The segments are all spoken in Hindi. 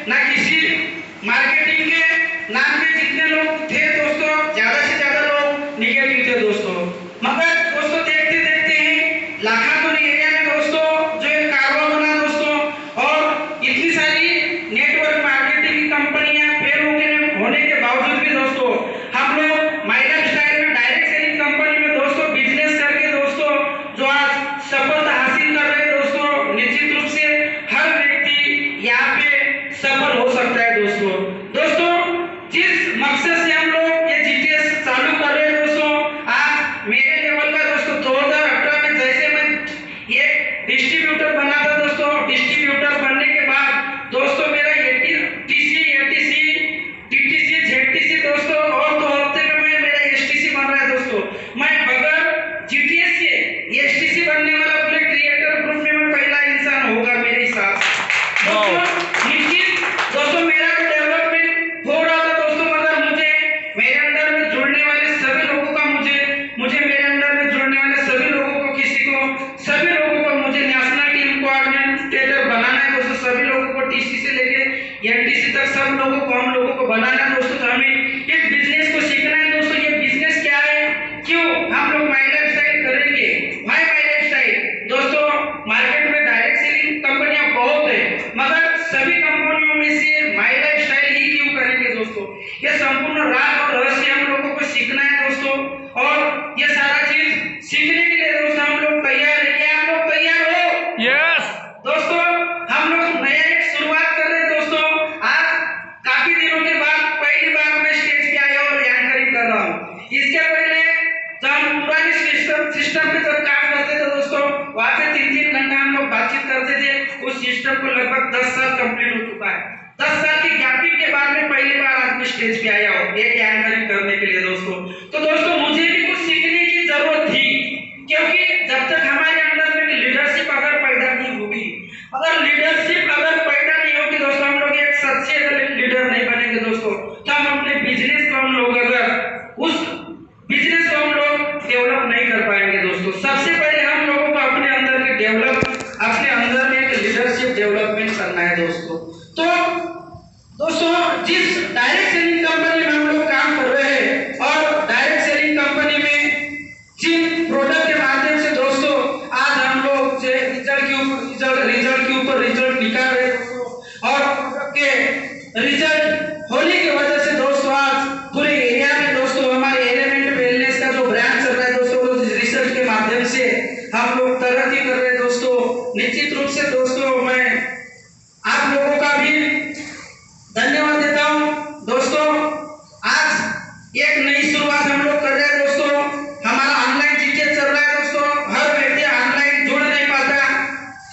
ना किसी मार्केटिंग के नाम पे जितने लोग थे दोस्तों, ज्यादा से ज्यादा लोग निगेटिव थे दोस्तों। मगर दोस्तों देखते देखते हैं लाखापुर एरिया में दोस्तों जो एक कारोबार बना दोस्तों, और इतनी सारी नेटवर्क मार्केटिंग की कंपनियां फेल होने के बावजूद भी दोस्तों हम लोग माय लाइफस्टाइल में डायरेक्ट सेलिंग कंपनी में दोस्तों बिजनेस करके दोस्तों जो आज सफलता हासिल कर रहे हैं दोस्तों। निश्चित रूप से हर व्यक्ति यहाँ पे सफल हो सकता है दोस्तों। दोस्तों जिस मकसद से हम लोग ये जीटीएस चालू कर रहे हैं दोस्तों, आज मेरे लेवल का दोस्तों 2018 में जैसे मैं ये डिस्ट्रीब्यूटर बना था दोस्तों, डिस्ट्रीब्यूटर बनने के बाद दोस्तों मेरा टीसी, एटीसी, टीटीसी, जेटीसी दोस्तों, और 2 हफ्ते में मेरा एसटीसी बन रहा है दोस्तों। मैं बगैर जीटीएस के एसटीसी बनने वाला पूरे क्रिएटर ग्रुप में मैं पहला इंसान होगा मेरे हिसाब से दोस्तों। निश्चित दोस्तों मेरा तो डेवलपमेंट हो रहा था दोस्तों, मगर मुझे मेरे अंदर में जुड़ने वाले सभी लोगों का मुझे मेरे अंदर में जुड़ने वाले सभी लोगों को सभी लोगों को मुझे नेशनल टीम कोऑर्डिनेटर बनाना है दोस्तों। सभी लोगों को टीसी से लेके एनटीसी तक सब लोगों को हम लोगों को बनाना है दोस्तों। तो हमें इस बिजनेस को सीखना है दोस्तों। ये बिजनेस क्या है, क्यों हम लोग माय लाइफस्टाइल करेंगे, माय लाइफस्टाइल दोस्तों। मार्केट में डायरेक्ट सेलिंग कंपनियां बहुत है, मगर सभी कंपनियों में से माय लाइफस्टाइल ही क्यों करेंगे दोस्तों। ये संपूर्ण राज और रहस्य हम लोगों को सीखना है दोस्तों, और ये सारा चीज सीखने के लिए दोस्तों हम लोग तैयार है। क्या आप लोग तैयार हो? यस दोस्तों हम लोग नया एक शुरुआत कर रहे हैं दोस्तों। आज काफी दिनों के बाद पहली बार मैं स्टेज पे आया और एंकरिंग कर रहा हूँ। इसके पहले जब हम पुराने सिस्टम पे जब काम करते थे दोस्तों, वहाँ पे 3-3 घंटा हम लोग बातचीत करते थे। उस सिस्टम को लगभग 10 साल कंप्लीट हो चुका है। 10 साल की गैपिंग के बाद में पहली बार आज मैं स्टेज पे आया हूँ एक एंकरिंग करने के लिए दोस्तों। तो दोस्तों मुझे भी कुछ सीखने की जरूरत थी, क्योंकि जब तक हमारे अंदर में लीडरशिप अगर पैदा नहीं होगी, अगर लीडरशिप अगर पैदा नहीं होगी दोस्तों, हम लोग एक सच्चे लीडर नहीं बनेंगे दोस्तों। तो हम अपने बिजनेस को हम लोग अगर उस बिजनेस को हम लोग डेवलप नहीं कर पाएंगे दोस्तों। सबसे पहले हम लोगों को अपने अंदर में एक लीडरशिप डेवलपमेंट करना है दोस्तों। तो दोस्तों जिस डायरेक्ट सेलिंग कंपनी में हम लोग काम कर रहे हैं, और डायरेक्ट सेलिंग कंपनी में जिन प्रोडक्ट के माध्यम से दोस्तों आज हम लोग रिजल्ट के ऊपर रिजल्ट निकाल रहे हैं दोस्तों, और प्रोडक्ट के रिजल्ट होने की वजह से दोस्तों आज पूरे एरिया में दोस्तों हमारे एलिमेंट वेलनेस का जो ब्रांड चल रहा है दोस्तों, उस रिसर्च के माध्यम से हम लोग तरक्की कर रहे हैं दोस्तों। निश्चित रूप से दोस्तों मैं आप लोगों का भी धन्यवाद देता हूं दोस्तों। आज एक नई शुरुआत हम लोग कर रहे हैं दोस्तों। हमारा ऑनलाइन जीटीएस चल रहा है दोस्तों। हर व्यक्ति ऑनलाइन जुड़ नहीं पाता।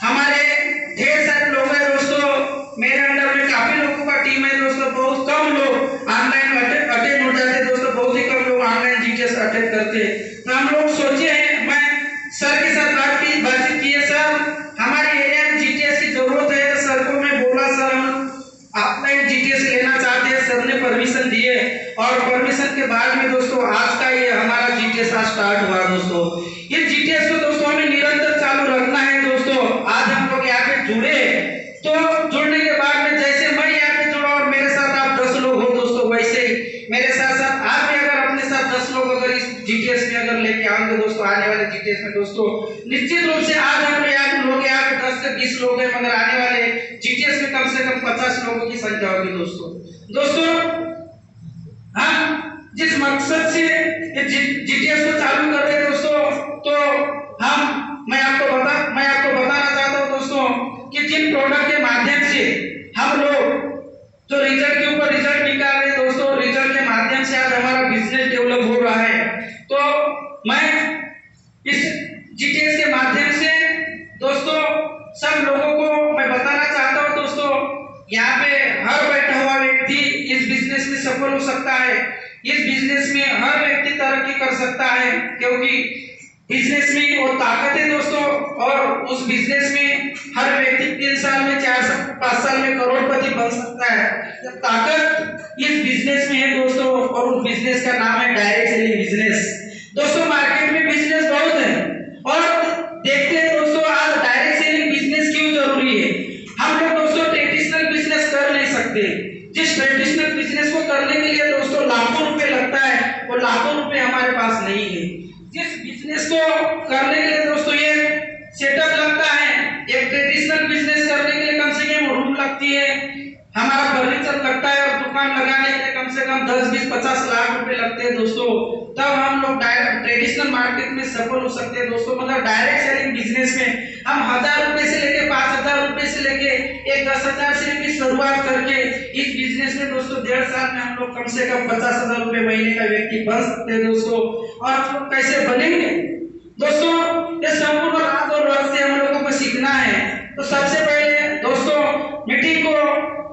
हमारे ढेर सारे लोग हैं दोस्तों, मेरे अंडर में काफी लोगों का टीम है दोस्तों। बहुत कम लोग ऑनलाइन अटेंड हो जाते हैं दोस्तों, बहुत ही कम लोग ऑनलाइन जीटीएस अटेंड करते हैं। तो हम लोग सोचे हैं, मैं सर के साथ बातचीत की है, सर हमारे एरिया में जीटीएस की जरूरत है। तो सर को मैं बोला सर हम ऑफलाइन जीटीएस लेना चाहते हैं। सर ने परमिशन दिए, और परमिशन के बाद में दोस्तों आज का ये हमारा जीटीएस आज स्टार्ट हुआ दोस्तों। ये जीटीएस को दोस्तों हमें निरंतर चालू रखना है दोस्तों। आज हम लोग यहाँ पे जुड़े, तो जुड़ने के बाद में जैसे मैं यहाँ पे जुड़ा और मेरे साथ आप 10 लोग हो दोस्तों, वैसे ही मेरे साथ साथ आप भी अगर अपने साथ 10 लोग अगर इस जीटीएस में अगर लेके आओगे दोस्तों, आने वाले जीटीएस में दोस्तों निश्चित रूप से आज हम लोग यहाँ पे 10 से 20 लोग हैं, मगर आने वाले जीटीएस में कम से कम 50 लोगों की संख्या होगी दोस्तों। हम जिस मकसद से जीटीएस को चालू कर रहे हैं दोस्तों, तो मैं आपको बताना चाहता हूं दोस्तों कि जिन प्रोडक्ट के माध्यम से हम लोग जो रिजल्ट के ऊपर रिजल्ट निकाल रहे हैं दोस्तों, रिजल्ट के माध्यम से आज हमारा बिजनेस डेवलप हो रहा है। तो मैं इस जीटीएस के माध्यम से दोस्तों सब लोगों को मैं बताना चाहता हूं दोस्तों, यहाँ पे हर बैठा हुआ व्यक्ति इस बिजनेस में सफल हो सकता है। इस बिजनेस में हर व्यक्ति तरक्की कर सकता है, क्योंकि बिजनेस में वो ताकत है दोस्तों, और उस बिजनेस में हर व्यक्ति 3 साल में 4 साल 5 साल में करोड़पति बन सकता है। ताकत इस बिजनेस में है दोस्तों, और उस बिजनेस का नाम है डायरेक्ट सेलिंग बिजनेस। दोस्तों मार्केट में बिजनेस बहुत है, और देखते हैं दोस्तों आज डायरेक्ट सेलिंग बिजनेस क्यों जरूरी है। हम लोग दोस्तों ट्रेडिशनल बिजनेस कर नहीं सकते। सकते। जिस ट्रेडिशनल बिजनेस को करने के लिए दोस्तों लाखों रुपए लगता है, वो लाखों रुपए हमारे पास नहीं है। जिस बिजनेस को करने के लिए दोस्तों ये सेटअप लगता है, एक ट्रेडिशनल बिजनेस करने के लिए कम से कम रूम लगती है, हमारा फर्नीचर लगता है, और दुकान लगाने के लिए कम से कम 10, 20, 50 लाख रुपए लगते हैं दोस्तों। तब हम लोग ट्रेडिशनल मार्केट में सफल हो सकते हैं दोस्तों। मतलब डायरेक्ट सेलिंग बिजनेस में हम 1000 रुपए से लेके 5000 रुपए से लेके एक 10,000 से लेके शुरुआत करके इस बिजनेस में दोस्तों 1.5 साल में हम लोग कम से कम 50,000 रुपए महीने का व्यक्ति बन सकते हैं दोस्तों। और हम लोग कैसे बनेंगे दोस्तों, ये संपूर्ण रात और रात से हम लोगों को सीखना है। तो सबसे पहले दोस्तों मीटिंग को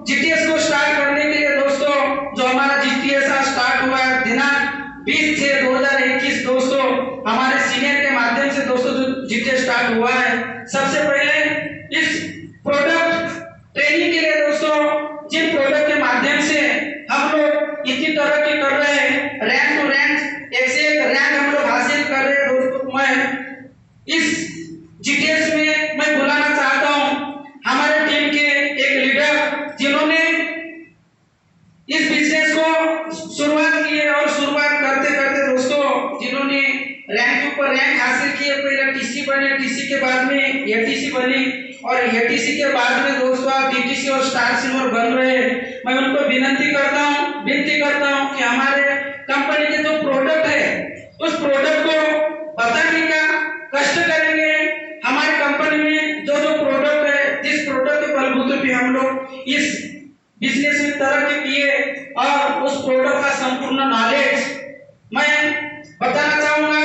जीटीएस को स्टार्ट करने के लिए दोस्तों, जो हमारा जीटीएस स्टार्ट हुआ है दिनांक 20/6/2021 दोस्तों, हमारे सीनियर के माध्यम से दोस्तों जो जीटीएस स्टार्ट हुआ है। सबसे पहले इस प्रोडक्ट ट्रेनिंग के लिए दोस्तों, जिन प्रोडक्ट के माध्यम से हम लोग इतनी तरक्की कर रहे हैं, रैंक टू रैंक, एक से एक रैंक हम लोग हासिल कर रहे हैं दोस्तों, मैं इस जीटीएस में मैं बुलाना चाहता हूं हमारे टीम के एक लीडर, जिन्होंने इस बिजनेस को शुरुआत की है, और शुरुआत करते करते दोस्तों जिन्होंने रैंक के ऊपर रैंक हासिल किए। पहले टीसी बने, टीसी के बाद में एटीसी बनी, और एटीसी के बाद में दोस्तों आप डीटीसी और स्टार सिल्वर बन रहे हैं। मैं उनको विनती करता हूं कि हमारे कंपनी के जो प्रोडक्ट है उस प्रोडक्ट को बताने का कष्ट करेंगे। हमारी कंपनी में जो जो प्रोडक्ट है, जिस प्रोडक्ट के बलबूते पे हम लोग इस बिजनेस में तरक्की किए, और उस प्रोडक्ट का संपूर्ण नॉलेज मैं बताना चाहूंगा।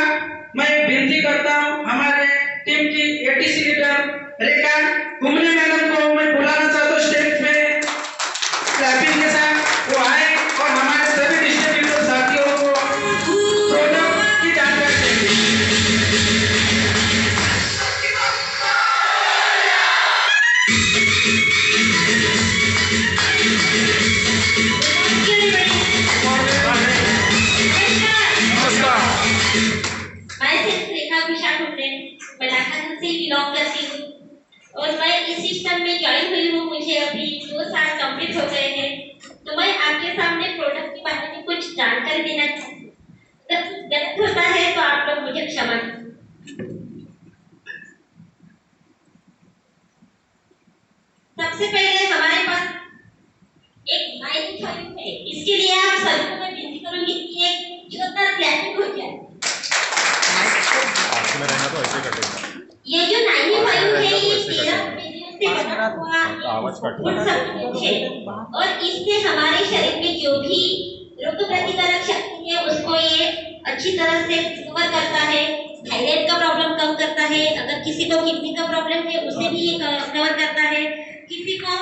मैं विनती करता हूं हमारे टीम की एटीसी लीडर रेखा कुमरे मैडम को मैं बुलाना चाहता हूं स्टेज पे, क्लैपिंग के साथ वो आए और हमारे सभी डिस्ट्रीब्यूटर साथियों को प्रोडक्ट की जानकारी देंगे। बिलोंग करती हूँ, और मैं इस सिस्टम में ज्वाइन हुई हूँ। मुझे अभी 2 साल कंप्लीट हो गए हैं। तो मैं आपके सामने प्रोडक्ट के बारे में कुछ जानकारी देना चाहती हूँ। अगर कुछ गलत होता है तो आप लोग मुझे क्षमा करें। सबसे पहले हमारे पास एक 95 है। इसके लिए आप सभी को मैं विनती करूंगी कि एक जोरदार क्लैपिंग हो जाए। में रहना तो ऐसे कटेगा। ये जो 95 है ये 13 पेरियोड से बना हुआ है, और इससे हमारे शरीर में जो भी रोग प्रतिकारक शक्ति है उसको ये अच्छी तरह से कवर करता है। थायराइड का प्रॉब्लम कम करता है, अगर किसी को किडनी का प्रॉब्लम है उसे भी ये कवर करता है, किसी को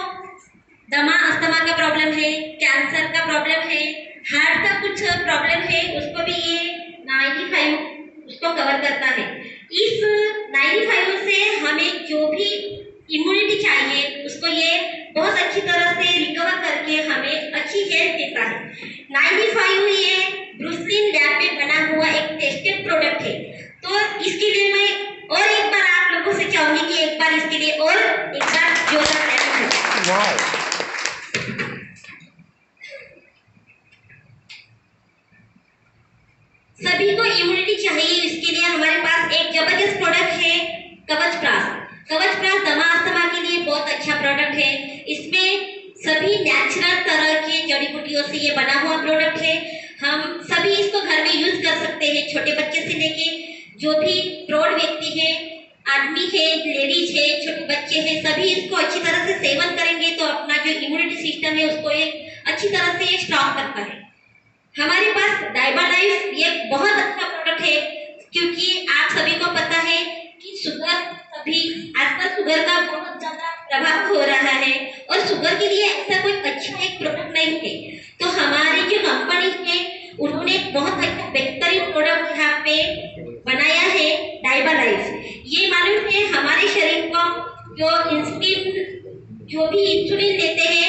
दमा अस्थमा का प्रॉब्लम है, कैंसर का प्रॉब्लम है, हार्ट का कुछ प्रॉब्लम है, उसको भी ये 95 उसको कवर करता है। इस 95 से हमें जो भी इम्यूनिटी चाहिए उसको ये बहुत अच्छी तरह से रिकवर करके हमें अच्छी हेल्थ देता है। 95 ये ब्रूसलिन लैब में बना हुआ एक टेस्टेड प्रोडक्ट है। तो इसके लिए मैं और एक बार आप लोगों से चाहूंगी कि एक बार इसके लिए और एक बार जोरदार ताली। सभी को इम्यूनिटी चाहिए, इसके लिए हमारे पास एक जबरदस्त प्रोडक्ट है कवच प्रास। कवच प्रास दमा अस्थमा के लिए बहुत अच्छा प्रोडक्ट है। इसमें सभी नेचुरल तरह के जड़ी बूटियों से ये बना हुआ प्रोडक्ट है। हम सभी इसको घर में यूज कर सकते हैं, छोटे बच्चे से लेके जो भी प्रौढ़ व्यक्ति है, आदमी है, लेडीज है, छोटे बच्चे हैं, सभी इसको अच्छी तरह से सेवन करेंगे तो अपना जो इम्यूनिटी सिस्टम है उसको एक अच्छी तरह से ये स्ट्रॉन्ग करता है। हमारे पास डाइबा लाइफ ये बहुत अच्छा प्रोडक्ट है, क्योंकि आप सभी को पता है कि शुगर अभी आजकल शुगर का बहुत ज्यादा प्रभाव हो रहा है, और शुगर के लिए ऐसा कोई अच्छा एक प्रोडक्ट नहीं है। तो हमारी जो कंपनी है उन्होंने बहुत अच्छा बेहतरीन प्रोडक्ट यहाँ पे बनाया है डाइबा लाइफ। ये मालूम है हमारे शरीर को जो भी इंसुलिन लेते हैं,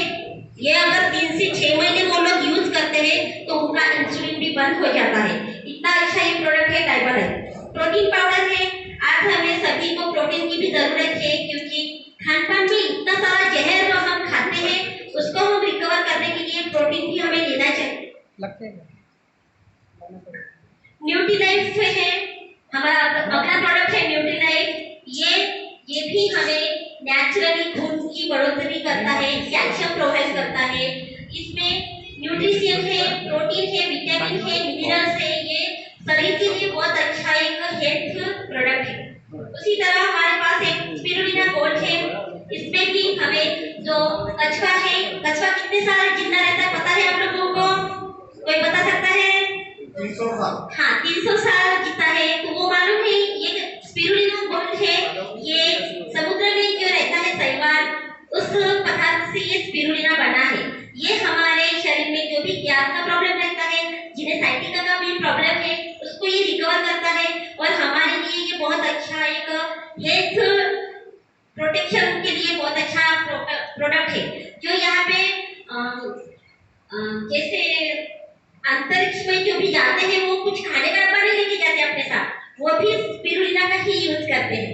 ये अगर 3 से 6 महीने वो लोग यूज करते हैं तो उनका इंसुलिन भी बंद हो जाता है। इतना अच्छा ये प्रोडक्ट है डाइबा लाइफ। प्रोटीन पाउडर है, आज हमें सभी को प्रोटीन की भी जरूरत है, क्योंकि खान पान में इतना सारा जहर जो हम खाते हैं उसको हम रिकवर लगते हैं न्यूट्रीलाइफ है हमारा अगला प्रोडक्ट है न्यूट्रीलाइफ। ये भी हमें नेचुरली खून की बढ़ोतरी करता है, कैल्शियम प्रोवाइड करता है। इसमें न्यूट्रिशियन है, प्रोटीन है, विटामिन है, मिनरल्स है। ये शरीर के लिए बहुत अच्छा एक हेल्थ प्रोडक्ट है। उसी तरह हमारे पास एक स्पिरुलिना गोल्ड है। इसमें भी हमें जो कछुआ है, कछुआ कितने साल जिंदा रहता है पता है आप लोगों को? कोई बता सकता है? 300 साल। हाँ, 300 साल जीता है। तो वो मालूम है ये स्पिरुलिना गोल्ड है। ये समुद्र में जो रहता है शैवाल, उस पदार्थ से ये स्पिरुलिना बना है। ये हमारे शरीर में जो भी गैस का प्रॉब्लम रहता है, जिन्हें साइटिका का भी प्रॉब्लम है, उसको ये रिकवर करता है। और हमारे लिए ये बहुत अच्छा एक हेल्थ प्रोटेक्शन के लिए बहुत अच्छा प्रोडक्ट है। जो यहाँ पे जैसे अंतरिक्ष में जो भी जाते हैं वो कुछ खाने का डब्बा नहीं लेके जाते अपने साथ, वो भी स्पिरुलिना का ही यूज करते हैं।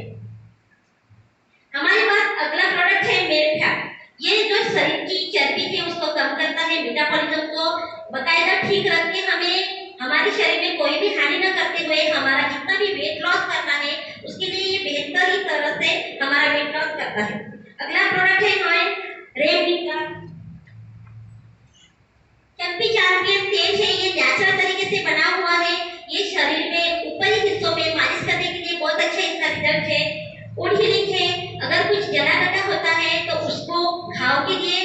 हमारे पास अगला प्रोडक्ट है मेल फैट। ये जो शरीर की चर्बी है उसको कम करता है, मेटाबॉलिज्म को बकायदा ठीक रख के हमें हमारे शरीर में कोई भी हानि न करते हुए हमारा जितना भी वेट लॉस करना है उसके लिए ये बेहतर ही तरह से हमारा वेट लॉस करता है। अगला प्रोडक्ट है हमारे रेमडीन का चंपी चैंपियन तेल है। ये नेचुरल तरीके से बना हुआ है। ये शरीर में ऊपरी हिस्सों में मालिश करने के लिए बहुत अच्छा इसका रिजल्ट है। वुंड हीलिंग है, अगर कुछ जला कटा होता है तो उसको घाव के लिए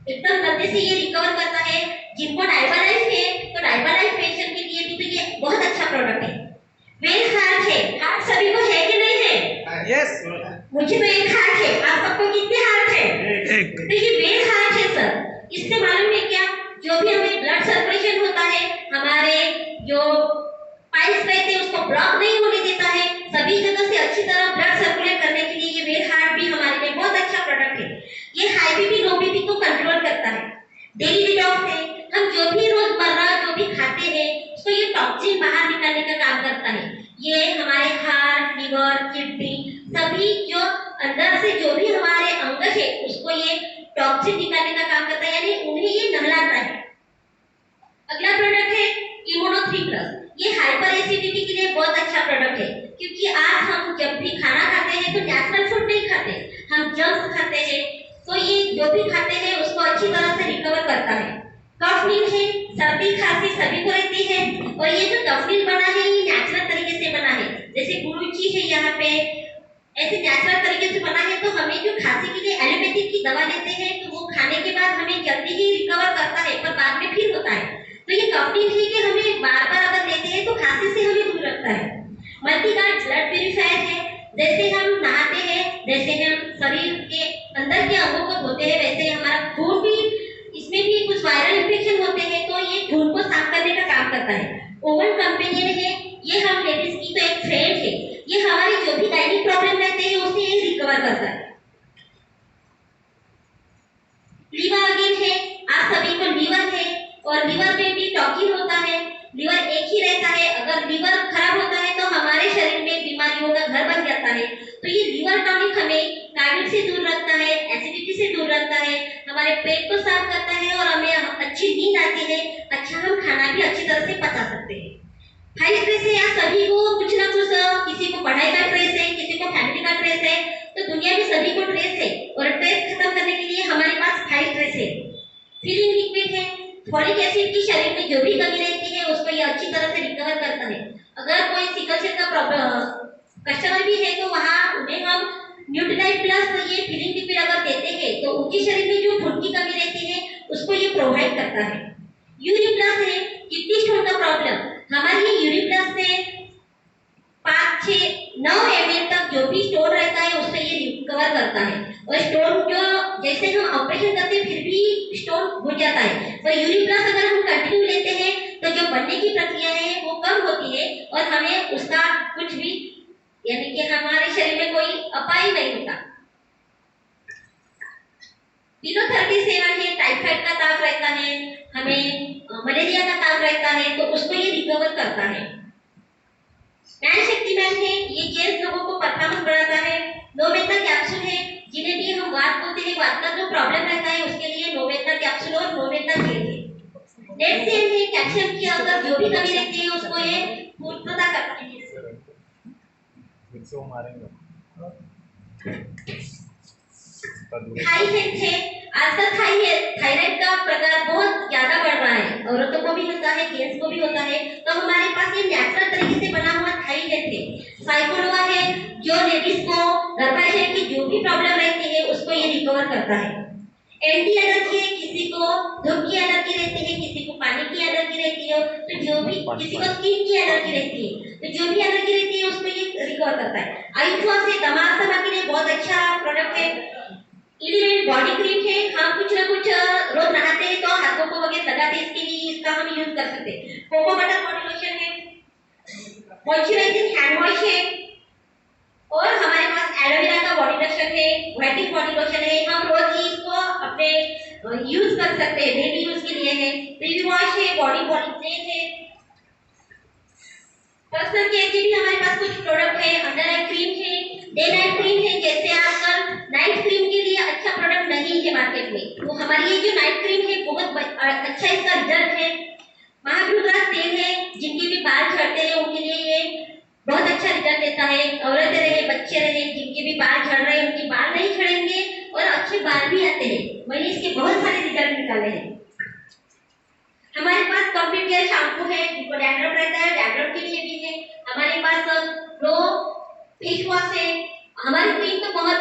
एकदम जल्दी से ये रिकवर करता है। जिनको डायबिटीज है तो डायबिटीज पेशेंट के लिए भी तो ये बहुत अच्छा प्रोडक्ट है। वेल हार्ट है, हार्ट सभी को है कि नहीं है? यस। मुझे तो एक हार्ट है, आप सबको कितने हार्ट है? तो ये वेल हार्ट है सर। इससे मालूम है क्या, जो भी हमें ब्लड सर्कुलेशन होता है, हमारे जो पाइल्स रहते हैं उसको ब्लॉक नहीं होने देता है। सभी जगह से अच्छी तरह ब्लड सर्कुलेट करने के लिए ये वेल हार्ट भी हमारे लिए बहुत अच्छा प्रोडक्ट है। ये हाई बीपी लो बीपी को कंट्रोल करता है। डेली डिटॉक्स है, हम जो भी रोजमर्रा जो भी खाते हैं उसको ये टॉक्सिन बाहर निकालने का काम करता है। ये हमारे हार्ट, लिवर, किडनी सभी जो अंदर से जो भी हमारे अंग है उसको ये टॉक्सिन निकालने का काम करता है, यानी उन्हें ये नहलाता है। अगला प्रोडक्ट है इम्यूनो 3+। ये हाइपर एसिडिटी के लिए बहुत अच्छा प्रोडक्ट है, क्योंकि आज हम जब भी खाना खाते हैं तो नेचुरल फूड नहीं खाते, हम जंक खाते हैं। तो ये जो भी खाते हैं उसको अच्छी तरह से रिकवर करता है। कफनील है, सर्दी खांसी सभी को रहती है। और ये जो कफनील बना है ये नेचुरल तरीके से बना है। जैसे गुरुची है यहाँ पे, ऐसे नेचुरल तरीके से बना है। तो हमें जो खांसी के लिए एलोपैथिक की दवा लेते हैं तो वो खाने के बाद हमें जल्दी ही रिकवर करता है, पर बाद में फिर होता है। तो ये कफनील है कि हमें बार बार अगर लेते हैं तो खांसी से हमें दूर रखता है। मल्टीगार्ड ब्लड प्यूरिफायर है, जैसे हम नहाते हैं, जैसे हम शरीर के अंदर के अंगों को धोते हैं, वैसे हमारा खून भी, इसमें भी कुछ वायरल इन्फेक्शन होते हैं तो ये खून को साफ करने का काम करता है। ओवन कंपेनियन है, ये हम लेडीज की तो एक फ्रेंड है। ये हमारी जो भी गाइनिक प्रॉब्लम रहते हैं उससे ये रिकवर करता है। लीवर अगेन है, आप सभी को लीवर है और लीवर में भी टॉक्सिन होता है। लीवर एक ही रहता है, अगर लीवर खराब होता है तो हमारे शरीर में बीमारियों का घर बन जाता है। तो ये लीवर टॉनिक हमें कार्डिक से दूर रखता है, एसिडिटी से दूर रखता है, हमारे पेट को साफ करता है और हमें अच्छी नींद आती है। अच्छा, हम खाना भी अच्छी तरह से पचा सकते हैं। हाई स्ट्रेस है, आप सभी को कुछ ना कुछ, किसी को पढ़ाई का स्ट्रेस है, किसी को फैमिली का स्ट्रेस है, तो दुनिया में सभी को स्ट्रेस है और स्ट्रेस खत्म करने के लिए हमारे पास हाई स्ट्रेस है। फीलिंग लिक्विड है, फॉलिक एसिड की शरीर में जो भी कमी रहती है उसको ये अच्छी तरह से रिकवर करता है। अगर कोई सिकल सेल का प्रॉब्लम कस्टमर भी है तो वहाँ उन्हें हम न्यूट्रीलाइट प्लस ये फीलिंग लिक्विड अगर देते हैं तो उनके शरीर में जो खून की कमी रहती है उसको ये प्रोवाइड करता है। यूरिक प्लस है, किडनी स्टोन का प्रॉब्लम, हमारी ये यूरिक प्लस से 5, 6, 9 ml तक जो भी स्टोन रहता है उससे ये रिकवर करता है। और स्टोन जो जैसे हम ऑपरेशन करते हैं फिर भी स्टोन हो जाता है, पर यूरिक प्लस अगर हम कंटिन्यू लेते हैं तो जो बनने की प्रक्रिया है वो कम होती है और हमें उसका कुछ भी, यानी कि हमारे शरीर में कोई अपाय नहीं होता। पिलो 37 है, टाइफाइड का ताप रहता है, हमें मलेरिया का ताप रहता है तो उसको ये रिकवर करता है। मैन शक्तिमान है, ये जेंट्स लोगों को परफॉर्मेंस बढ़ाता है। नोवेता कैप्सूल है, जिन्हें भी हम वात बोलते हैं, वात का जो प्रॉब्लम रहता है उसके लिए नोवेता कैप्सूल और नोवेता जेल है। डेड सेल है, कैल्शियम की अगर जो भी कमी रहती है उसको ये पूर्तता करते हैं। थाई हेल्थ है, आजकल थायराइड का प्रकार बहुत ज्यादा बढ़ रहा है, औरतों को भी होता है, जेंट्स को भी होता है। तो हमारे पास ये नेचुरल तरीके से बना हुआ थाई हेल्थ है। साइकोलोवा है जो लेडीज को गर्भाशय की जो भी प्रॉब्लम रहती है उसको ये रिकवर करता है। एंटी एलर्जी है, किसी को धूप की एलर्जी रहती है, किसी को पानी की एलर्जी रहती है, तो जो भी किसी को स्किन की एलर्जी रहती है, तो जो भी एलर्जी रहती है उसको ये रिकवर करता है। आयुष्मा से दमा के लिए बहुत अच्छा प्रोडक्ट है। इलिमेंट बॉडी क्रीम है, हम कुछ ना कुछ रोज नहाते हैं तो हाथों को वगैरह लगाते हैं, इसके लिए इसका हम यूज कर सकते हैं। कोको बटर बॉडी लोशन है, मॉइस्चराइजिंग हैंड वॉश है, और हमारे पास एलोवेरा का बॉडी लोशन है, व्हाइटिंग बॉडी लोशन है। हम रोज ही इसको अपने यूज कर सकते हैं, डेली यूज के लिए है। बेबी वॉश है, बॉडी क्रीम है। पर्सनल केयर के भी हमारे पास कुछ प्रोडक्ट है, अंडर आई क्रीम है, डे नाइट क्रीम है। जैसे आजकल नाइट क्रीम के लिए अच्छा प्रोडक्ट नहीं है मार्केट में, तो हमारी ये जो नाइट क्रीम है बहुत अच्छा इसका रिजल्ट है। महाभृंगास तेल है, जिनके भी बाल झड़ते हैं उनके लिए ये बहुत अच्छा रिजल्ट देता है। औरतें रहे, बच्चे रहे, जिनके भी बाल झड़ रहे हैं उनके बाल नहीं झड़ेंगे और अच्छे बाल भी आते हैं। मैंने इसके बहुत सारे रिजल्ट निकाले हैं। हमारे पास कंप्लीट केयर शैम्पू है, जिनको डैंड्रफ रहता है डैंड्रफ के लिए भी है। हमारे पास रो फेस वॉश है। हमारी क्रीम तो बहुत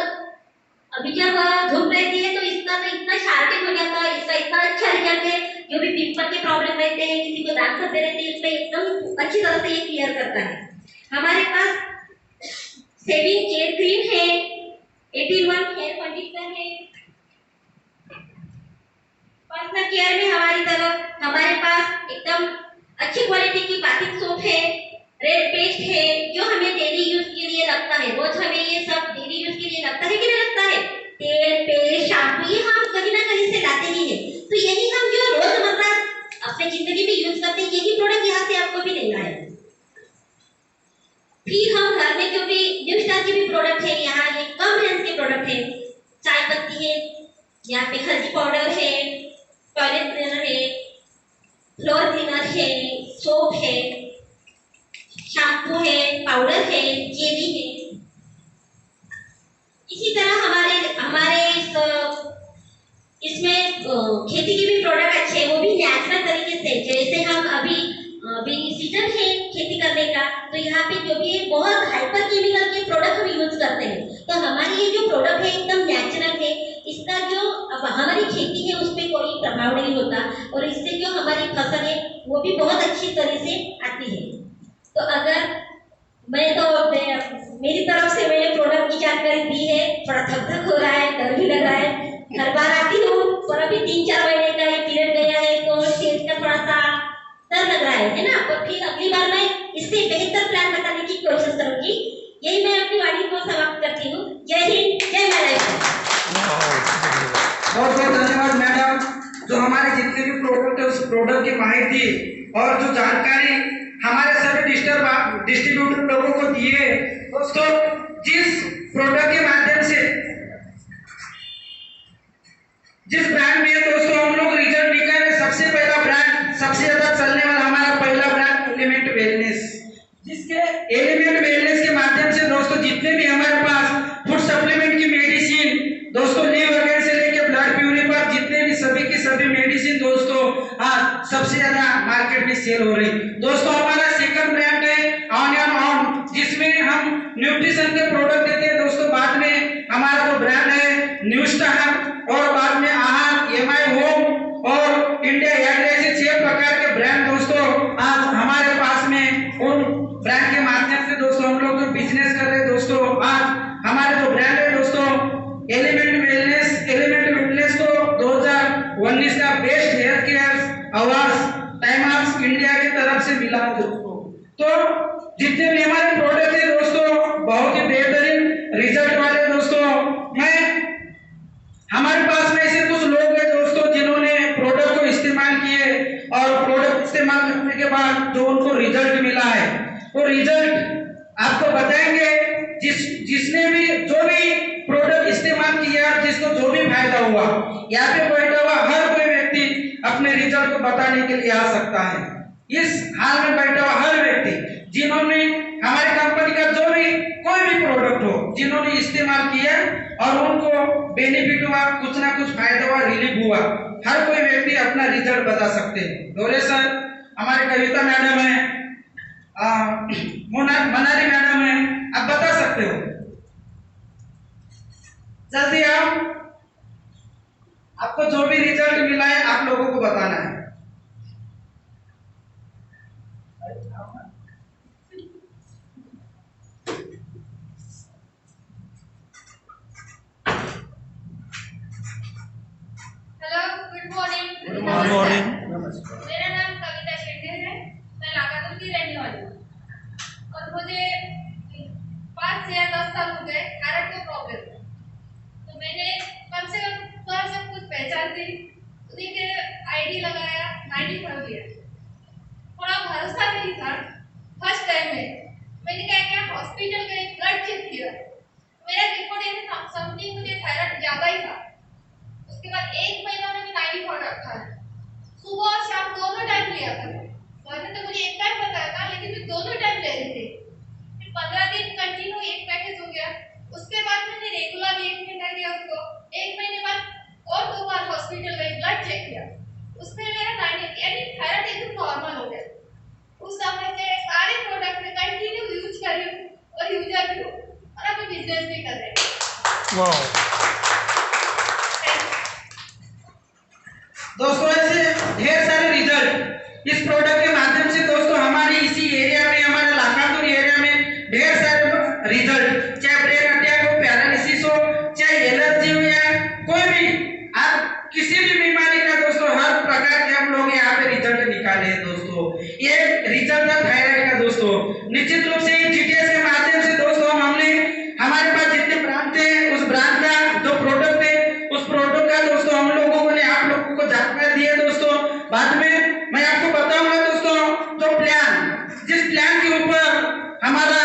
अभी जब धूप रहती है तो इसका तो इतना शार्पन हो जाता है, इसका इतना अच्छा रिजल्ट है। जो भी पिंपल के प्रॉब्लम रहते हैं, किसी को दाग धब्बे रहते हैं, इसमें एकदम अच्छी तरह से ये क्लियर करता है। हमारे पास सेविंग केयर क्रीम है, 18 हेयर कंडीशनर है। पर्सनल केयर में हमारे पास एकदम अच्छी क्वालिटी की बाथिंग सोप है, रेड पेस्ट है, जो हमें डेली यूज के लिए लगता है। रोज हमें ये सब डेली यूज के लिए लगता है कि नहीं लगता है? तेल, पेस्ट, शैम्पू ये हम कहीं ना कहीं से लाते ही हैं। तो यही हम जो रोजमर्रा अपने जिंदगी में यूज करते हैं, यही प्रोडक्ट यहाँ से आपको भी लेना है। फिर हम घर में जो भी न्यू स्टार के भी प्रोडक्ट है, यहाँ ये कम रेंज के प्रोडक्ट है। चाय पत्ती है, यहाँ पे हल्दी पाउडर है, टॉयलेट क्लीनर है, फ्लोर क्लीनर है, सोप है, शैम्पू है, पाउडर है, जेली है। इसी तरह हमारे इसमें खेती के भी प्रोडक्ट अच्छे हैं, वो भी नेचुरल तरीके से। जैसे हम अभी सीजन है खेती करने का, तो यहाँ पे जो भी बहुत हाइपर केमिकल के प्रोडक्ट हम यूज करते हैं, तो हमारी ये जो प्रोडक्ट है एकदम नेचुरल है। इसका जो हमारी खेती है उस पर कोई प्रभाव नहीं होता, और इससे जो हमारी फसल है वो भी बहुत अच्छी तरह से आती है। तो अगर मेरी तरफ से मैंने प्रोडक्ट की जानकारी दी है, थोड़ा थक हो रहा है, डर भी लग रहा है। हर बार आती हूँ और अभी 3-4 महीने का ये पीरियड गया है, तो स्टेज का थोड़ा सा डर लग रहा है ना। तो फिर अगली बार मैं इससे बेहतर प्लान बताने की कोशिश करूंगी। यही मैं अपनी वाणी को समाप्त करती हूँ। जय हिंद, जय माता। बहुत बहुत धन्यवाद मैडम, जो हमारे जितने भी प्रोडक्ट है उस प्रोडक्ट की माहिती और जो जानकारी हमारे सभी डिस्ट्रीब्यूटर लोगों को दिए। दोस्तों, जिस प्रोडक्ट के माध्यम से जिस ब्रांड में दोस्तों हम लोग रिजल्ट निकाले, सबसे पहला ब्रांड, सबसे ज्यादा चलने वाला हमारा पहला ब्रांड एलिमेंट वेलनेस, जिसके एलिमेंट वेलनेस के माध्यम से दोस्तों जितने भी हमारे पास फूड सप्लीमेंट की मेडिसिन दोस्तों, लीव वगैरह से लेकर ब्लड प्यूरिफायर, जितने भी सभी की सभी मेडिसिन दोस्तों आज सबसे ज्यादा मार्केट में सेल हो रही। दोस्तों, हमारा सेकंड ब्रांड है ऑन एंड ऑन, जिसमें हम न्यूट्रिशन के प्रोडक्ट देते हैं। दोस्तों, बाद में हमारा जो ब्रांड है न्यू स्टार, और बाद में आहार, एमआई होम और इंडिया एयर, ऐसे 6 प्रकार के ब्रांड दोस्तों आज हमारे पास में। उन ब्रांड के माध्यम से दोस्तों हम लोग जो बिजनेस कर रहे हैं दोस्तों, आज हमारे जो ब्रांड है दोस्तों एलिमेंट वेलनेस को 2019 का best hair care award Time of India की तरफ से मिला दोस्तों। तो जितने भी हमारे प्रोडक्ट है दोस्तों बहुत ही बेहतरीन रिजल्ट वाले दोस्तों। हमारे पास में ऐसे कुछ लोग हैं दोस्तों जिन्होंने प्रोडक्ट को इस्तेमाल किए, और प्रोडक्ट इस्तेमाल करने के बाद जो उनको रिजल्ट मिला है वो रिजल्ट आपको बताएंगे। जिसने भी जो भी प्रोडक्ट इस्तेमाल किया, जिसको जो भी फायदा हुआ, यहाँ पे बैठा हुआ हर कोई व्यक्ति अपने रिजल्ट को बताने के लिए आ सकता है। इस हाल में बैठा हुआ हर व्यक्ति जिन्होंने हमारी कंपनी का जो भी कोई भी प्रोडक्ट हो, जिन्होंने इस्तेमाल किया और उनको बेनिफिट हुआ, कुछ ना कुछ फायदा हुआ, रिलीफ हुआ, हर कोई व्यक्ति अपना रिजल्ट बता सकते हैं। डोरे सर, हमारे कविता मैडम है, मनाली मैडम है, आप बता सकते हो। जल्दी आपको जो भी रिजल्ट मिला है आप लोगों को बताना है। Hello, good morning. Good morning. मेरा नाम कविता शेट्टी है, मैं लागातुर की रहने वाली हूँ और मुझे 5 से 10 साल हो गए थायराइड का प्रॉब्लम है। तो मैंने कम से कम थोड़ा सब कुछ पहचान थी, उन्हीं के आईडी लगाया, 90 कर दिया। थोड़ा भरोसा नहीं था। फर्स्ट टाइम में मैंने क्या किया, हॉस्पिटल गए, ब्लड चेक किया, मेरा रिपोर्ट ये था समथिंग मुझे थायराइड ज्यादा ही था। उसके बाद 1 महीना मैंने 90 कर रखा है, सुबह और शाम दोनों टाइम लिया था। वरना तो मुझे एक टाइम बताया था, लेकिन मैं दोनों टाइम ले रही थी। फिर 15 दिन कंटिन्यू एक पैकेज हो गया। उसके बाद मैंने रेगुलर 1 महीना दिया उसको। 1 महीने बाद और 2 बार हॉस्पिटल गई, ब्लड चेक किया, उसमें मेरा 90 यानी थायराइड एकदम नॉर्मल हो गया। उस समय से सारे प्रोडक्ट में कंटिन्यू यूज कर रही हूँ और यूजर भी हूँ और अब बिजनेस भी कर रही हूँ। वाह। दोस्तों ऐसे ढेर सारे रिजल्ट इस प्रोडक्ट के माध्यम से दोस्तों हमारे इसी एरिया में, हमारे लाखातुर एरिया में ढेर सारे रिजल्ट, चाहे ब्रेन अटैक हो, पैरालिसिस हो, चाहे एलर्जी हो या कोई भी आप किसी भी बीमारी का दोस्तों हर प्रकार के हम लोग यहाँ पे रिजल्ट निकाले हैं दोस्तों। ये रिजल्ट था थायराइड का दोस्तों। निश्चित रूप से जीटीएस के माध्यम से दोस्तों हमने हमारे पास जितने ब्रांड थे उस ब्रांड का जो प्रोडक्ट थे उस प्रोडक्ट का दोस्तों हम लोगों ने आप लोगों को जानकारी दी है दोस्तों। बाद में मैं आपको बताऊंगा दोस्तों, जो प्लान, जिस प्लान के ऊपर हमारा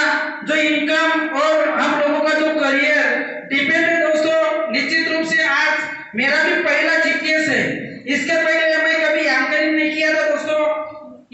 जो इनकम और हम लोगों का जो करियर डिपेंड है दोस्तों। निश्चित रूप से आज मेरा भी पहला जीटीएस है। इसके पहले मैं कभी एंकरिंग नहीं किया था दोस्तों।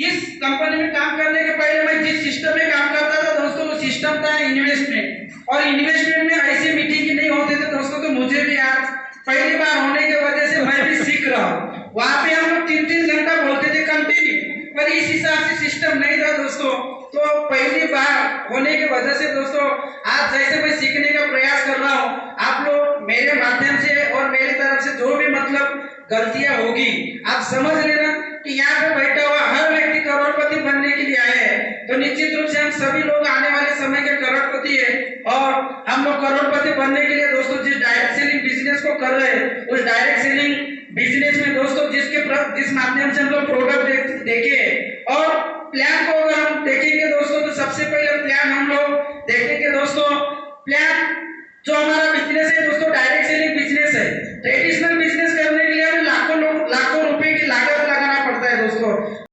इस कंपनी में काम करने के पहले मैं जिस सिस्टम में काम करता था दोस्तों, वो सिस्टम था इन्वेस्टमेंट, और इन्वेस्टमेंट में ऐसी मीटिंग नहीं होते थे दोस्तों। तो मुझे भी आज पहली बार होने की वजह से मैं भी सीख रहा हूँ। वहाँ पे हम लोग 3-3 घंटा बोलते थे कंटिन्यू, पर इस हिसाब से सिस्टम नहीं था दोस्तों। तो पहली बार होने की वजह से दोस्तों आज जैसे मैं सीखने का प्रयास कर रहा हूँ, आप लोग मेरे माध्यम से और मेरी तरफ से जो भी मतलब गलतियां होगी आप समझ लेना कि यहाँ पे बैठा हुआ हर व्यक्ति करोड़पति बनने के लिए आए हैं। तो निश्चित रूप से हम सभी लोग आने वाले समय के करोड़पति है, और हम लोग करोड़पति बनने के लिए दोस्तों जिस डायरेक्ट सेलिंग बिजनेस को कर रहे हैं उस डायरेक्ट सेलिंग बिजनेस में दोस्तों जिस माध्यम से हम लोग प्रोडक्ट देके और प्लान को